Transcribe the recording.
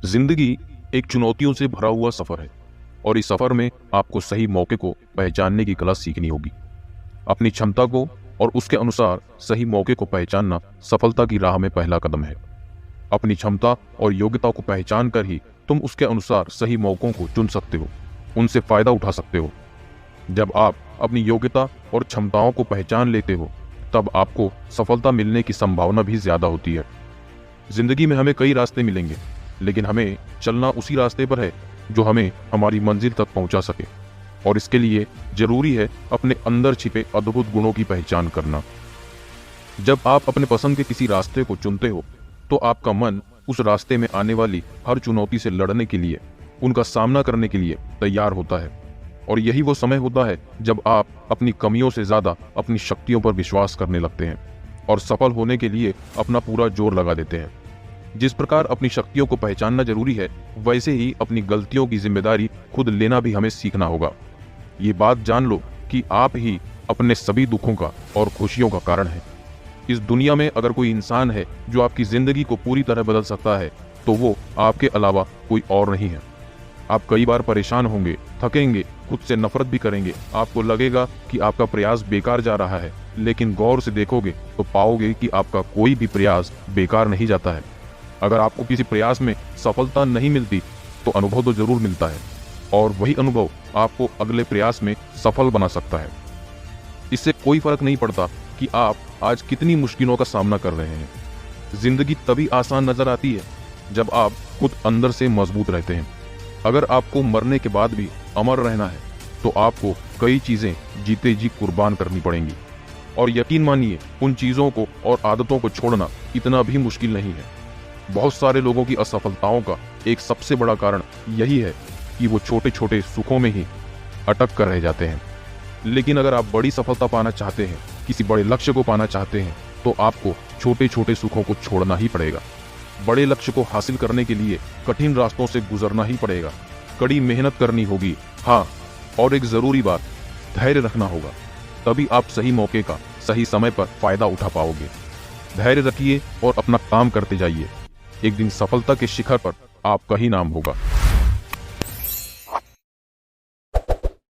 जिंदगी एक चुनौतियों से भरा हुआ सफर है और इस सफर में आपको सही मौके को पहचानने की कला सीखनी होगी। अपनी क्षमता को और उसके अनुसार सही मौके को पहचानना सफलता की राह में पहला कदम है। अपनी क्षमता और योग्यता को पहचान कर ही तुम उसके अनुसार सही मौकों को चुन सकते हो, उनसे फायदा उठा सकते हो। जब आप अपनी योग्यता और क्षमताओं को पहचान लेते हो तब आपको सफलता मिलने की संभावना भी ज्यादा होती है। जिंदगी में हमें कई रास्ते मिलेंगे, लेकिन हमें चलना उसी रास्ते पर है जो हमें हमारी मंजिल तक पहुंचा सके, और इसके लिए जरूरी है अपने अंदर छिपे अद्भुत गुणों की पहचान करना। जब आप अपने पसंद के किसी रास्ते को चुनते हो तो आपका मन उस रास्ते में आने वाली हर चुनौती से लड़ने के लिए, उनका सामना करने के लिए तैयार होता है। और यही वो समय होता है जब आप अपनी कमियों से ज्यादा अपनी शक्तियों पर विश्वास करने लगते हैं और सफल होने के लिए अपना पूरा जोर लगा देते हैं। जिस प्रकार अपनी शक्तियों को पहचानना जरूरी है, वैसे ही अपनी गलतियों की जिम्मेदारी खुद लेना भी हमें सीखना होगा। ये बात जान लो कि आप ही अपने सभी दुखों का और खुशियों का कारण है। इस दुनिया में अगर कोई इंसान है जो आपकी जिंदगी को पूरी तरह बदल सकता है तो वो आपके अलावा कोई और नहीं है। आप कई बार परेशान होंगे, थकेंगे, खुद से नफरत भी करेंगे, आपको लगेगा कि आपका प्रयास बेकार जा रहा है, लेकिन गौर से देखोगे तो पाओगे कि आपका कोई भी प्रयास बेकार नहीं जाता है। अगर आपको किसी प्रयास में सफलता नहीं मिलती तो अनुभव तो जरूर मिलता है, और वही अनुभव आपको अगले प्रयास में सफल बना सकता है। इससे कोई फर्क नहीं पड़ता कि आप आज कितनी मुश्किलों का सामना कर रहे हैं। जिंदगी तभी आसान नजर आती है जब आप खुद अंदर से मजबूत रहते हैं। अगर आपको मरने के बाद भी अमर रहना है तो आपको कई चीजें जीते जी कुर्बान करनी पड़ेंगी, और यकीन मानिए उन चीजों को और आदतों को छोड़ना इतना भी मुश्किल नहीं है। बहुत सारे लोगों की असफलताओं का एक सबसे बड़ा कारण यही है कि वो छोटे छोटे सुखों में ही अटक कर रह जाते हैं। लेकिन अगर आप बड़ी सफलता पाना चाहते हैं, किसी बड़े लक्ष्य को पाना चाहते हैं, तो आपको छोटे छोटे सुखों को छोड़ना ही पड़ेगा। बड़े लक्ष्य को हासिल करने के लिए कठिन रास्तों से गुजरना ही पड़ेगा, कड़ी मेहनत करनी होगी। हाँ, और एक जरूरी बात, धैर्य रखना होगा, तभी आप सही मौके का सही समय पर फायदा उठा पाओगे। धैर्य रखिए और अपना काम करते जाइए। एक दिन सफलता के शिखर पर आपका ही नाम होगा।